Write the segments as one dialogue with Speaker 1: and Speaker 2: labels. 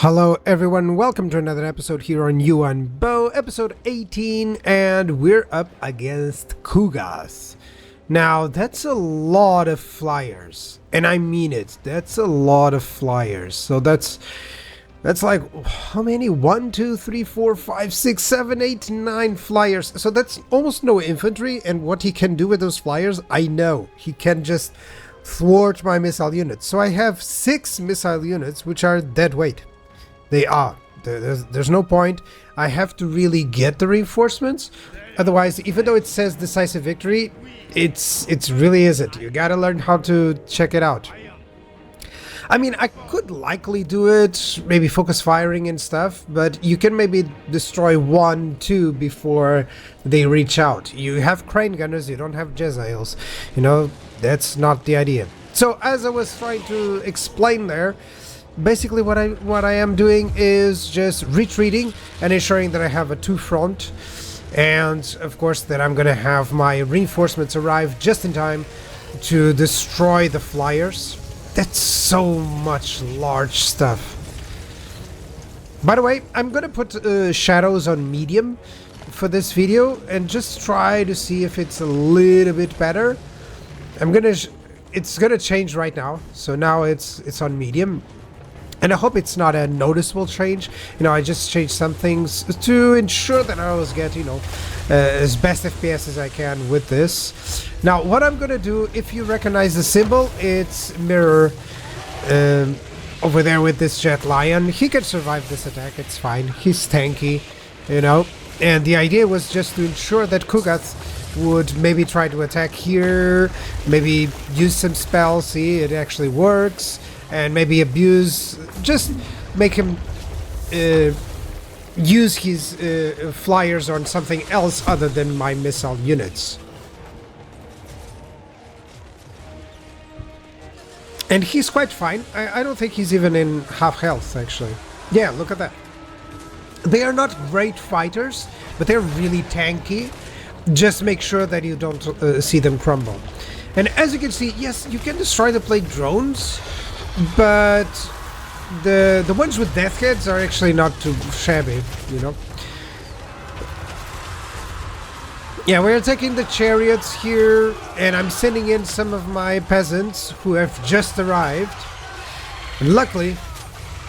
Speaker 1: Hello everyone, welcome to another episode here on Yuan Bo, episode 18, and we're up against Kugas. Now, that's a lot of flyers, and I mean it, that's a lot of flyers. So that's like, how many? 1, 2, 3, 4, 5, 6, 7, 8, 9 flyers. So that's almost no infantry, and what he can do with those flyers, I know. He can just thwart my missile units. So I have 6 missile units, which are dead weight. They are. There's no point. I have to really get the reinforcements. Otherwise, even though it says decisive victory, it's really isn't. You gotta learn how to check it out. I mean, I could likely do it, maybe focus firing and stuff, but you can maybe destroy 1, 2 before they reach out. You have crane gunners, you don't have Jezzails. You know, that's not the idea. So, as I was trying to explain there, basically what I am doing is just retreating and ensuring that I have a 2-front, and of course that I'm gonna have my reinforcements arrive just in time to destroy the flyers. That's so much large stuff. By the way, I'm gonna put shadows on medium for this video and just try to see if it's a little bit better. It's gonna change right now, so now it's on medium. And I hope it's not a noticeable change. You know, I just changed some things to ensure that I always get, you know, as best FPS as I can with this. Now, what I'm gonna do, if you recognize the symbol, it's Mirror over there with this Jet Lion. He can survive this attack, it's fine. He's tanky, you know. And the idea was just to ensure that Kugat would maybe try to attack here, maybe use some spells, see it actually works, and maybe abuse, just make him use his flyers on something else other than my missile units. And he's quite fine. I don't think he's even in half health, actually. Yeah, look at that. They are not great fighters, but they're really tanky. Just make sure that you don't see them crumble. And as you can see, yes, you can destroy the plate drones, but the ones with death heads are actually not too shabby, you know. Yeah, we're taking the chariots here, and I'm sending in some of my peasants who have just arrived. And luckily,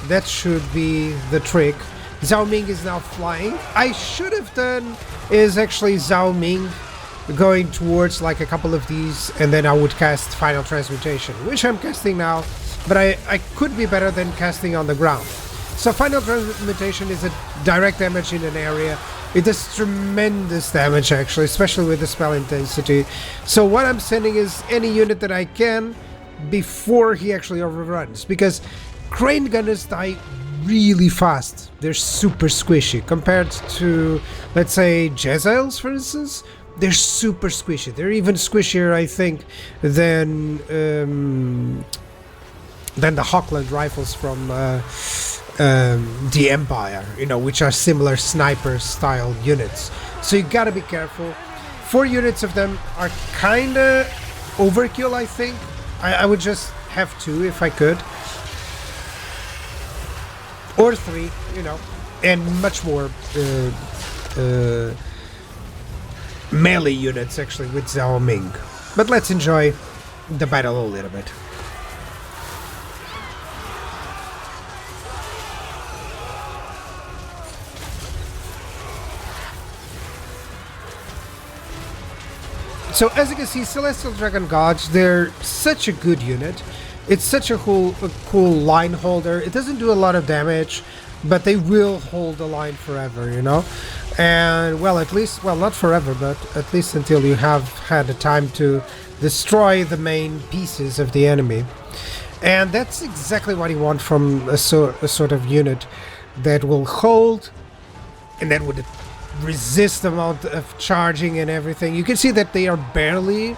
Speaker 1: that should be the trick. Zhao Ming is now flying. I should have done is actually Zhao Ming going towards like a couple of these, and then I would cast Final Transmutation, which I'm casting now. But I could be better than casting on the ground. So Final Transmutation is a direct damage in an area. It does tremendous damage actually, especially with the spell intensity. So what I'm sending is any unit that I can before he actually overruns. Because crane gunners die really fast. They're super squishy. Compared to, let's say, Jezzails, for instance. They're super squishy. They're even squishier, I think, than the Hawkland rifles from the Empire, you know, which are similar sniper-style units. So you gotta be careful. 4 units of them are kinda overkill, I think. I would just have 2 if I could. Or 3, you know, and much more melee units, actually, with Zhao Ming. But let's enjoy the battle a little bit. So as you can see, Celestial Dragon Gods, they're such a good unit. It's such a cool line holder. It doesn't do a lot of damage, but they will hold the line forever, you know? And, well, at least, well, not forever, but at least until you have had the time to destroy the main pieces of the enemy. And that's exactly what you want from a sort of unit that will hold and that would resist the amount of charging and everything. You can see that they are barely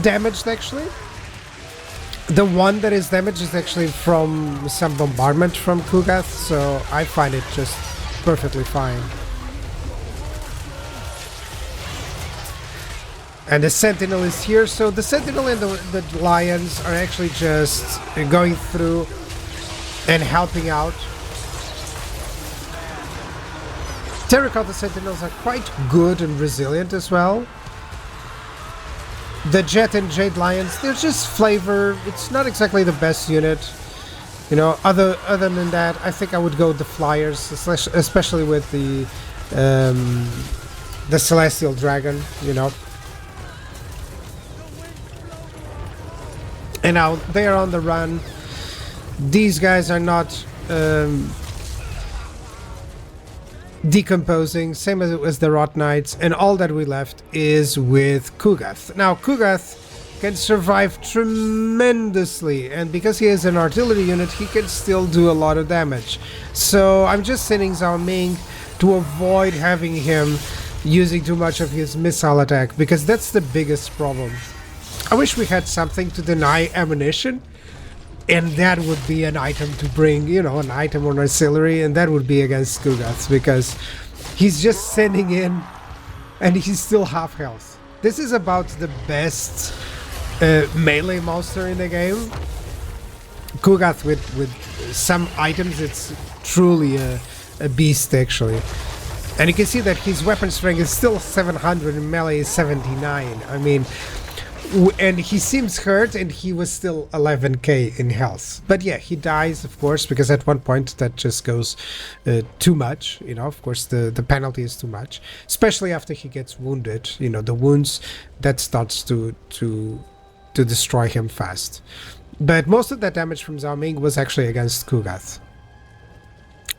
Speaker 1: damaged, actually. The one that is damaged is actually from some bombardment from Kugath, so I find it just perfectly fine. And the Sentinel is here, so the Sentinel and the Lions are actually just going through and helping out. Terracotta Sentinels are quite good and resilient as well. The Jet and Jade Lions, they're just flavor. It's not exactly the best unit. You know, other than that, I think I would go with the Flyers, especially with the Celestial Dragon, you know. And now they are on the run. These guys are not decomposing, same as the Rot Knights, and all that we left is with Kugath. Now Kugath can survive tremendously, and because he is an artillery unit, he can still do a lot of damage. So I'm just sending Zhao Ming to avoid having him using too much of his missile attack, because that's the biggest problem. I wish we had something to deny ammunition, and that would be an item to bring, you know, an item on artillery, and that would be against Kugath, because he's just sending in and he's still half health. This is about the best melee monster in the game. Kugath with some items, it's truly a beast actually. And you can see that his weapon strength is still 700 and melee is 79. I mean, and he seems hurt, and he was still 11k in health. But yeah, he dies, of course, because at one point that just goes too much. You know, of course, the penalty is too much, especially after he gets wounded. You know, the wounds, that starts to destroy him fast. But most of that damage from Zhao Ming was actually against Kugath.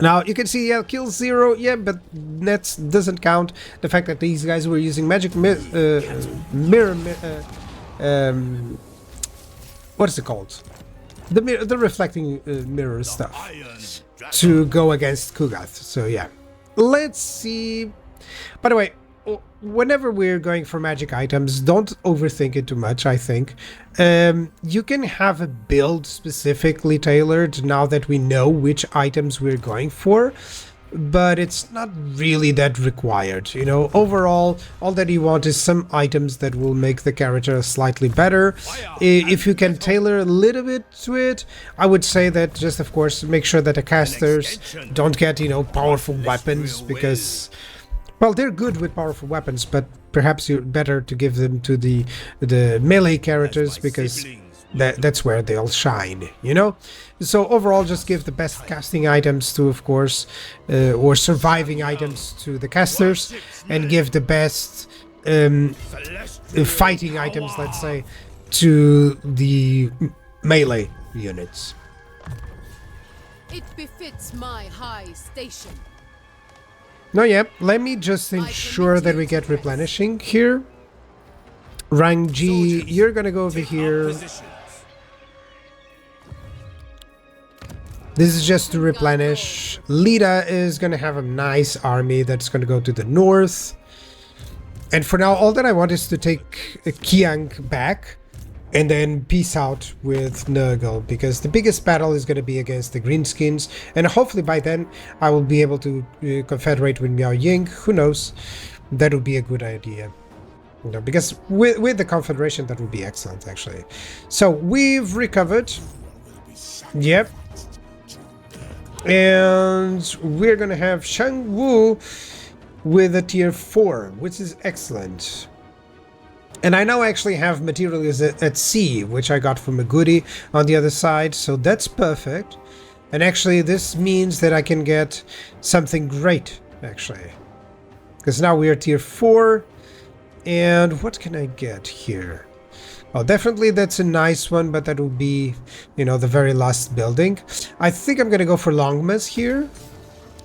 Speaker 1: Now you can see, yeah, kill 0, yeah, but that doesn't count. The fact that these guys were using magic mirror. What is it called? The reflecting mirror stuff to go against Kugath. So yeah, let's see. By the way, whenever we're going for magic items, don't overthink it too much. I think you can have a build specifically tailored now that we know which items we're going for, but it's not really that required. You know, overall, all that you want is some items that will make the character slightly better. If you can tailor a little bit to it, I would say that just, of course, make sure that the casters don't get, you know, powerful weapons, because, well, they're good with powerful weapons, but perhaps you're better to give them to the melee characters, because that's where they'll shine, you know? So overall, just give the best casting items to, of course, or surviving items to the casters, and give the best fighting items, let's say, to the melee units.
Speaker 2: It befits my high station.
Speaker 1: No, yeah, let me just ensure that we get replenishing here. Rang G, you're gonna go over here. This is just to replenish. Lita is gonna have a nice army that's gonna go to the north. And for now, all that I want is to take Kiang back and then peace out with Nurgle, because the biggest battle is going to be against the Greenskins, and hopefully by then I will be able to confederate with Miao Ying. Who knows? That would be a good idea. You know, because with the confederation, that would be excellent, actually. So we've recovered. Yep. And we're going to have Shang Wu with a tier 4, which is excellent. And I now actually have materials at sea, which I got from a goodie on the other side, so that's perfect. And actually this means that I can get something great, actually. Because now we are tier 4, and what can I get here? Oh, definitely that's a nice one, but that will be, you know, the very last building. I think I'm gonna go for Longmas here.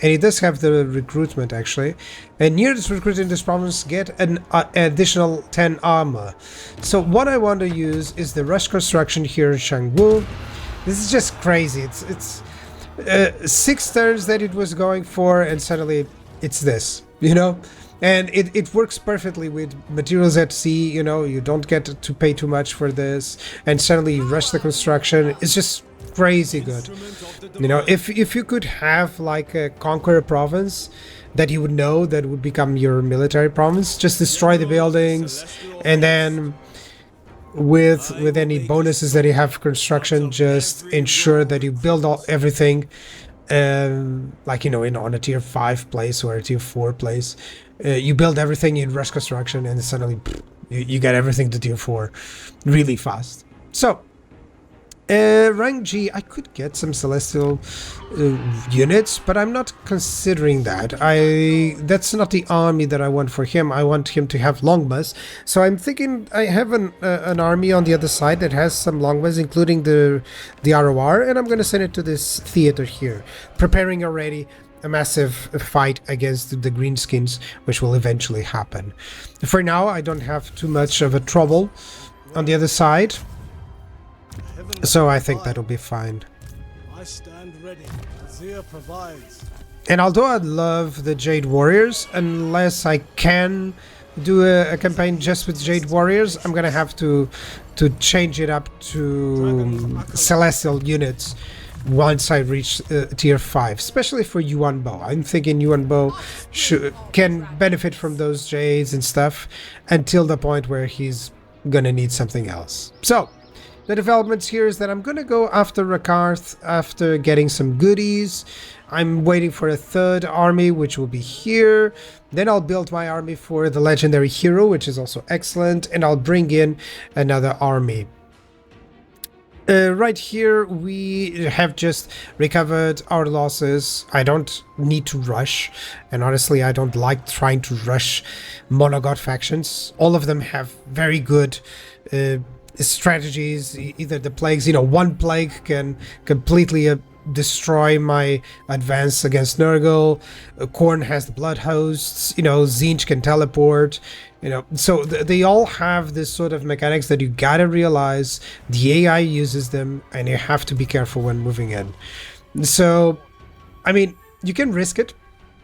Speaker 1: And he does have the recruitment, actually. And nearest recruit in this province get an additional 10 armor. So what I want to use is the rush construction here in Shangwu. This is just crazy. It's 6 turns that it was going for, and suddenly it's this, you know? And it works perfectly with materials at sea, you know? You don't get to pay too much for this. And suddenly you rush the construction. It's just crazy good. You know, if you could have like a conquer a province that you would know that would become your military province, just destroy the buildings and then with any bonuses that you have for construction. Just ensure that you build everything, like, you know, on a tier 5 place or a tier 4 place. You build everything in rush construction, and suddenly you get everything to tier 4 really fast. So rank G, I could get some celestial units, but I'm not considering that. That's not the army that I want for him. I want him to have longbows. So I'm thinking I have an army on the other side that has some longbows, including the ROR, and I'm going to send it to this theater here, preparing already a massive fight against the greenskins, which will eventually happen. For now, I don't have too much of a trouble on the other side, so I think that'll be fine.
Speaker 3: I stand ready. Azir provides.
Speaker 1: And although I love the Jade Warriors, unless I can do a campaign just with Jade Warriors, I'm gonna have to change it up to Celestial units once I reach tier 5, especially for Yuan Bo. I'm thinking Yuan Bo can benefit from those Jades and stuff until the point where he's gonna need something else. So the developments here is that I'm gonna go after Rakarth after getting some goodies. I'm waiting for a third army, which will be here. Then I'll build my army for the legendary hero, which is also excellent, and I'll bring in another army. Right here we have just recovered our losses. I don't need to rush, and honestly I don't like trying to rush monogod factions. All of them have very good strategies. Either the plagues, you know, one plague can completely destroy my advance against Nurgle. Khorne has the blood hosts, you know, Tzeentch can teleport, you know, so they all have this sort of mechanics that you gotta realize the AI uses them, and you have to be careful when moving in. So I mean, you can risk it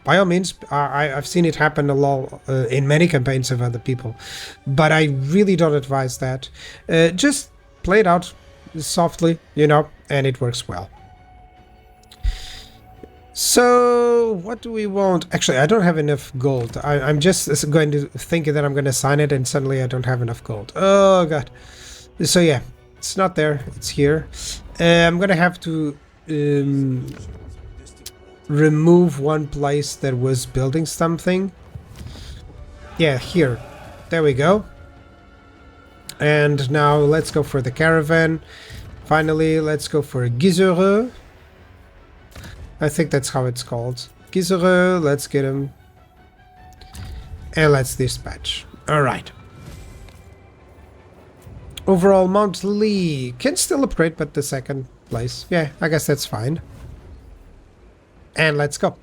Speaker 1: by all means. I've seen it happen a lot in many campaigns of other people, but I really don't advise that. Just play it out softly, you know, and it works well. So what do we want? Actually, I don't have enough gold. I'm just going to think that I'm going to sign it, and suddenly I don't have enough gold. Oh god. So yeah, it's not there, it's here. I'm going to have to remove one place that was building something. Yeah, here. There we go. And now let's go for the caravan. Finally, let's go for a Gizere. I think that's how it's called. Gizere, let's get him. And let's dispatch. Alright. Overall, Mount Lee can still upgrade, but the second place. Yeah, I guess that's fine. And let's go.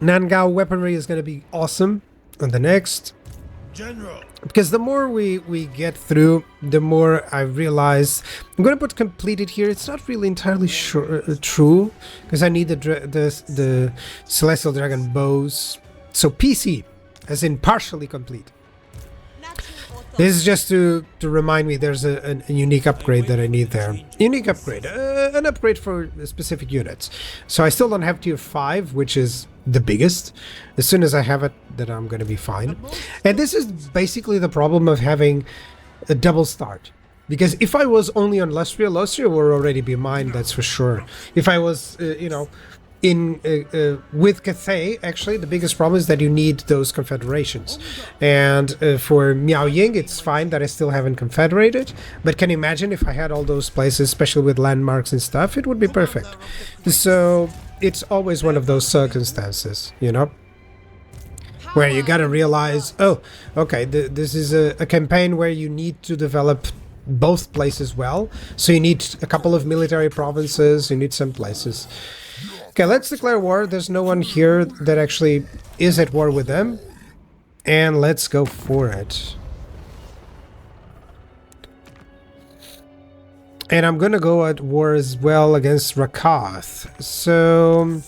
Speaker 1: Nangao weaponry is going to be awesome on the next.
Speaker 3: General.
Speaker 1: Because the more we get through, the more I realize I'm going to put completed here. It's not really entirely true, because I need the Celestial Dragon bows. So PC, as in partially complete. This is just to remind me there's a unique upgrade that I need there. Unique upgrade, an upgrade for specific units. So I still don't have tier 5, which is the biggest. As soon as I have it, then I'm going to be fine. And this is basically the problem of having a double start. Because if I was only on Lustria would already be mine, that's for sure. If I was, you know, with Cathay, actually, the biggest problem is that you need those confederations. And for Miao Ying, it's fine that I still haven't confederated. But can you imagine if I had all those places, especially with landmarks and stuff? It would be perfect. So it's always one of those circumstances, you know, where you gotta realize, oh, okay, this is a campaign where you need to develop both places well. So you need a couple of military provinces, you need some places. Okay, let's declare war. There's no one here that actually is at war with them. And let's go for it. And I'm gonna go at war as well against Rakarth. So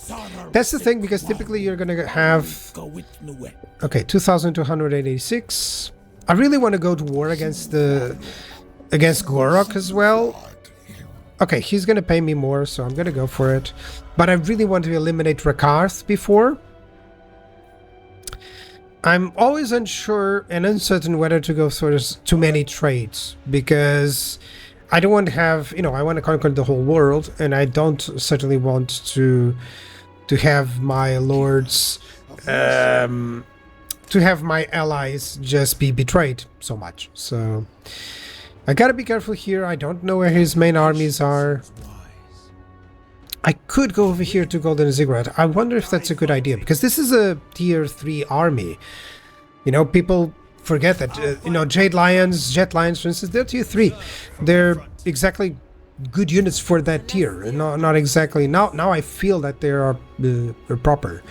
Speaker 1: that's the thing, because typically you're gonna have... Okay, 2,286. I really want to go to war against Gorok as well. Okay, he's gonna pay me more, so I'm gonna go for it. But I really want to eliminate Rakarth before. I'm always unsure and uncertain whether to go for too many trades, because I don't want to have, I want to conquer the whole world, and I don't certainly want to have my lords, to have my allies just be betrayed so much. So I gotta be careful here. I don't know where his main armies are. I could go over here to Golden Ziggurat. I wonder if that's a good idea, because this is a tier 3 army. People forget that, Jade Lions, Jet Lions, for instance, they're tier 3. They're exactly good units for that tier, and not exactly. Now I feel that they are proper.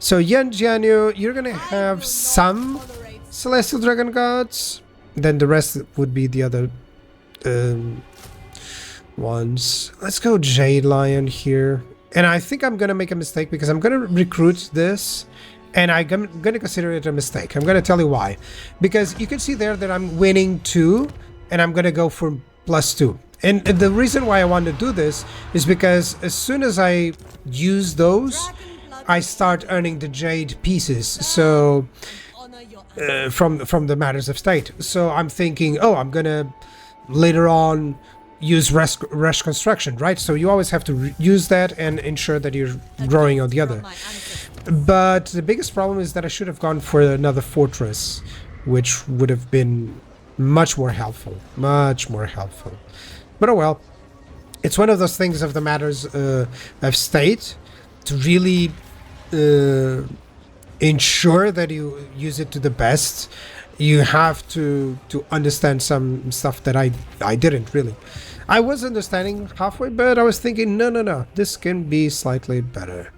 Speaker 1: So Yan Jianyu, you're gonna have some Celestial Dragon Gods, then the rest would be the other ones. Let's go Jade Lion here. And I think I'm gonna make a mistake, because I'm gonna recruit this, and I'm gonna consider it a mistake. I'm gonna tell you why. Because you can see there that I'm winning 2, and I'm gonna go for +2. And the reason why I want to do this is because as soon as I use those, I start earning the jade pieces. So from the matters of state. So I'm thinking, oh, I'm gonna later on use rush construction, right? So you always have to use that and ensure that you're growing on the other. But the biggest problem is that I should have gone for another fortress, which would have been much more helpful. But oh well. It's one of those things of the matters of state to really ensure that you use it to the best. You have to understand some stuff that I didn't really. I was understanding halfway, but I was thinking, no, this can be slightly better.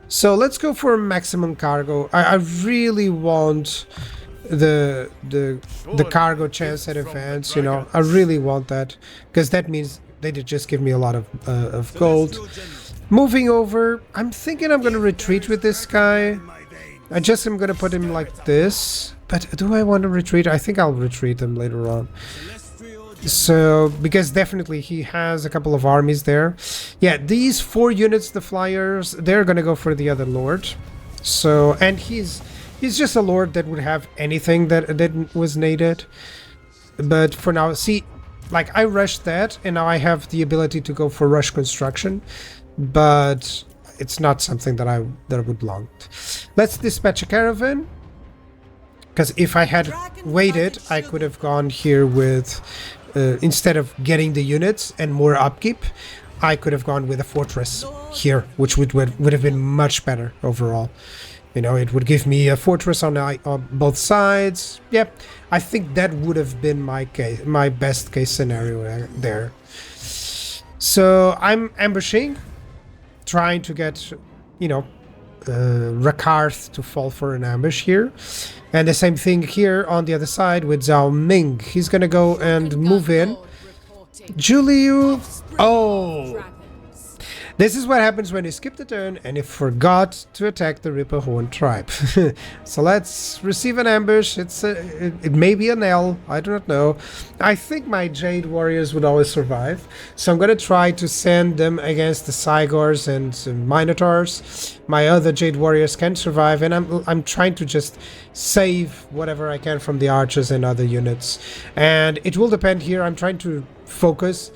Speaker 1: So let's go for maximum cargo. I really want the cargo chance at events, I really want that, because that means they did just give me a lot of gold. Moving over, I'm thinking I'm going to retreat with this guy. I just am going to put him like this. But do I want to retreat? I think I'll retreat him later on. So, because definitely he has a couple of armies there. Yeah, these 4 units, the flyers, they're going to go for the other lord. So, and he's just a lord that would have anything that was needed. But for now, see, like I rushed that, and now I have the ability to go for rush construction. But it's not something that I would want. Let's dispatch a caravan. Because if I had waited, I could have gone here with, instead of getting the units and more upkeep, I could have gone with a fortress here, which would have been much better overall. It would give me a fortress on both sides. Yep, I think that would have been my best case scenario there. So I'm ambushing, trying to get, Rakarth to fall for an ambush here. And the same thing here on the other side with Zhao Ming. He's gonna go and move in. Juliu. Oh! This is what happens when you skip the turn and you forgot to attack the Ripper Horn tribe. So let's receive an ambush. It may be an L. I do not know. I think my Jade Warriors would always survive. So I'm going to try to send them against the Cygors and Minotaurs. My other Jade Warriors can survive, and I'm trying to just save whatever I can from the archers and other units. And it will depend here. I'm trying to focus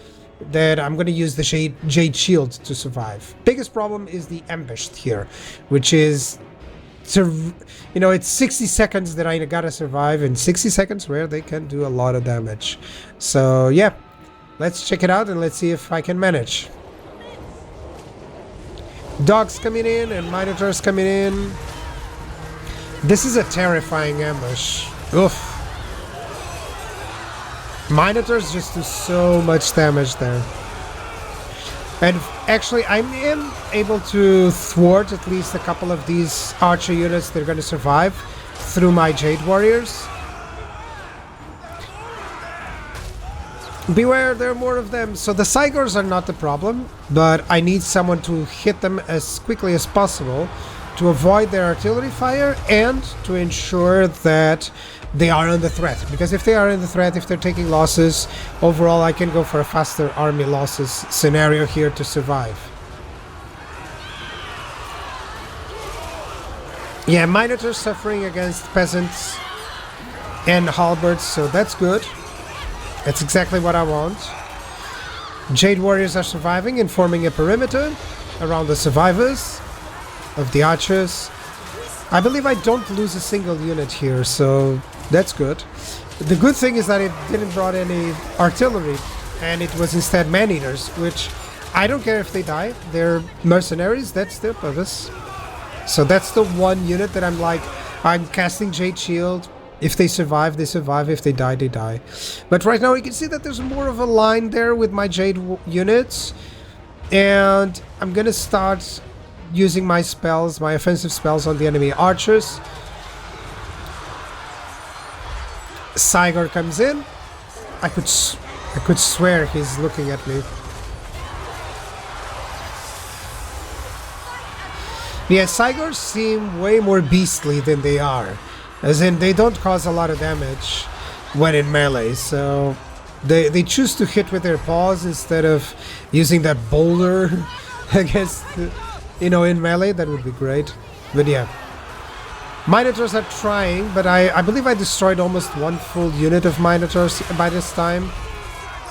Speaker 1: that I'm going to use the Jade Shield to survive. Biggest problem is the ambushed here, which is, it's 60 seconds that I gotta survive, and 60 seconds where they can do a lot of damage. So yeah, let's check it out and let's see if I can manage. Dogs coming in and Minotaurs coming in. This is a terrifying ambush. Oof. Minotaurs just do so much damage there. And actually, I am able to thwart at least a couple of these archer units that are going to survive through my Jade Warriors. Beware, there are more of them. So the Cygors are not the problem, but I need someone to hit them as quickly as possible to avoid their artillery fire and to ensure that they are under threat. Because if they are under threat, if they're taking losses, overall I can go for a faster army losses scenario here to survive. Yeah, Minotaurs suffering against peasants and halberds, so that's good. That's exactly what I want. Jade warriors are surviving and forming a perimeter around the survivors of the archers. I believe I don't lose a single unit here, so that's good. The good thing is that it didn't brought any artillery, and it was instead man-eaters, which I don't care if they die. They're mercenaries, that's their purpose. So that's the one unit that I'm like, I'm casting Jade Shield. If they survive, they survive. If they die, they die. But right now you can see that there's more of a line there with my Jade units. And I'm gonna start using my spells, my offensive spells on the enemy archers. Sigurd comes in. I could swear he's looking at me. Yeah, Sigurds seem way more beastly than they are. As in, they don't cause a lot of damage when in melee, so they choose to hit with their paws instead of using that boulder against, in melee. That would be great. But yeah. Minotaurs are trying, but I believe I destroyed almost one full unit of Minotaurs by this time.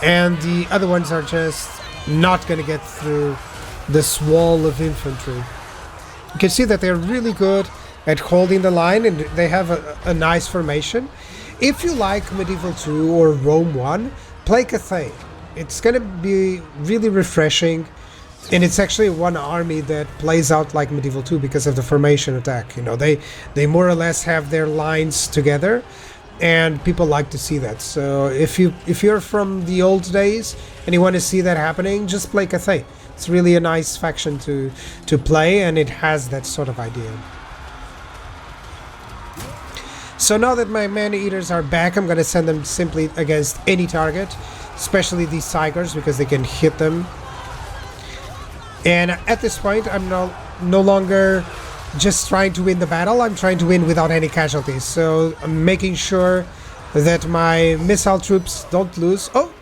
Speaker 1: And the other ones are just not going to get through this wall of infantry. You can see that they're really good at holding the line, and they have a nice formation. If you like Medieval 2 or Rome 1, play Cathay. It's going to be really refreshing. And it's actually one army that plays out like Medieval 2 because of the formation attack. They more or less have their lines together, and people like to see that. So if you're from the old days and you want to see that happening, just play Cathay. It's really a nice faction to play, and it has that sort of idea. So now that my man-eaters are back, I'm going to send them simply against any target, especially these Sigurds, because they can hit them. And at this point, I'm no longer just trying to win the battle. I'm trying to win without any casualties. So I'm making sure that my missile troops don't lose. Oh,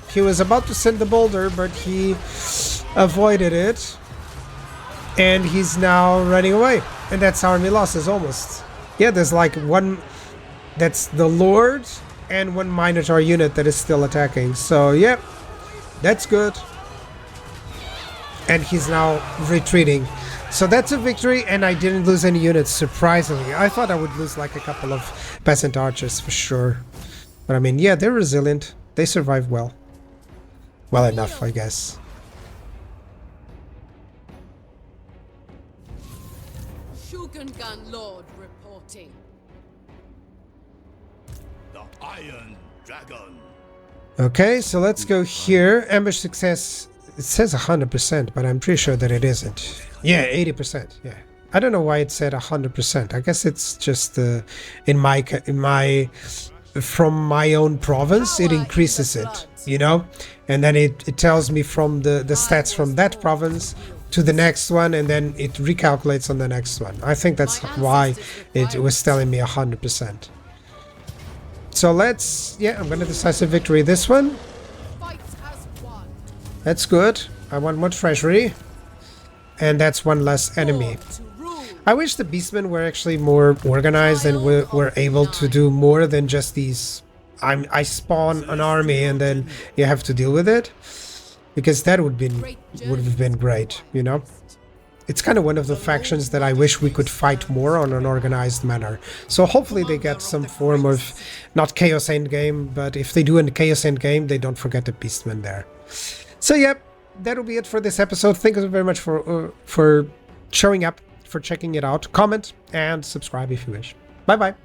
Speaker 1: he was about to send the boulder, but he avoided it. And he's now running away. And that's army losses almost. Yeah, there's like one, that's the Lord, and one Minotaur unit that is still attacking. So yeah, that's good. And he's now retreating. So that's a victory, and I didn't lose any units, surprisingly. I thought I would lose like a couple of peasant archers for sure. But I mean, yeah, they're resilient. They survive well. Well enough, I guess.
Speaker 2: Shogungan Lord reporting.
Speaker 3: The Iron Dragon.
Speaker 1: Okay, so let's go here. Ambush success. It says 100%, but I'm pretty sure that it isn't. Yeah, 80%. Yeah, I don't know why it said 100%. I guess it's just in my from my own province, it increases it, and then it tells me from the stats from that province to the next one, and then it recalculates on the next one. I think that's why it was telling me 100%. So I'm gonna decisive victory this one. That's good. I want more treasury. And that's one less enemy. I wish the beastmen were actually more organized and were able to do more than just these. I spawn an army and then you have to deal with it. Because that would have been great, It's kind of one of the factions that I wish we could fight more on an organized manner. So hopefully they get some form of, not Chaos Endgame, but if they do in the Chaos Endgame, they don't forget the beastmen there. So yeah, that'll be it for this episode. Thank you very much for showing up, for checking it out. Comment and subscribe if you wish. Bye bye.